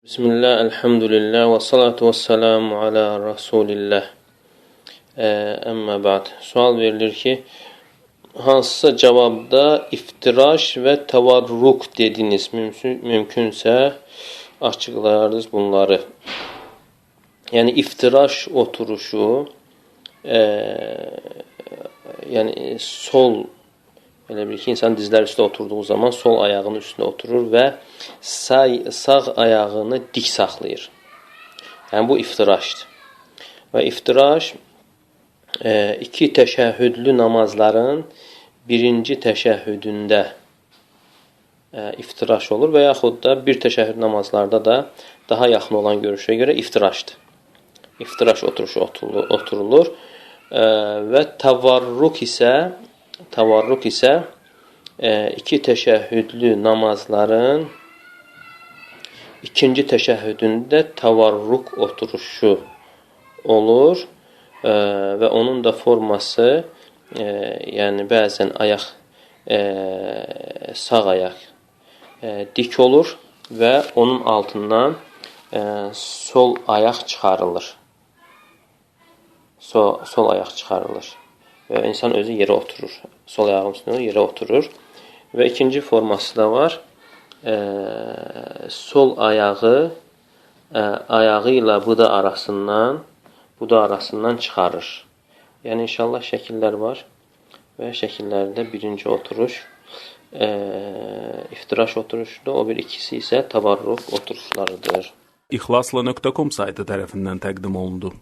Bismillah, elhamdülillah və salatu və selamu alə Rasulillah. Əmmə ba'd. Sual verilir ki, hansısa cavabda iftiraş və təvarruk dediniz. Mümkünsə açıqlayardınız bunları. Yəni iftiraş oturuşu, yəni sol, elə bir ki, insan dizlər üstə oturduğu zaman sol ayağının üstünə oturur və sağ ayağını dik saxlayır. Yəni, bu iftiraşdır. Və iftiraş iki təşəhhüdlü namazların birinci təşəhhüdündə iftiraş olur və yaxud da bir təşəhhüd namazlarda da daha yaxın olan görüşə görə iftiraşdır. İftiraş oturuşu oturulur və təvarruk isə iki təşəhhüdlü namazların ikinci təşəhhüdündə təvarruk oturuşu olur və onun da forması, yəni bəzən ayaq, sağ ayaq dik olur və onun altından sol ayaq çıxarılır. Sol ayaq çıxarılır. Və insan özü yerə oturur. Sol ayağın üstündə yerə oturur. Və ikinci forması da var. Sol ayağı ilə buda arasından çıxarır. Yəni, inşallah şəkillər var. Və şəkillərdə birinci oturuş iftiraş oturuşudur. O bir ikisi isə təvarruk oturuşlarıdır. İxlasla.com saytı tərəfindən təqdim olundu.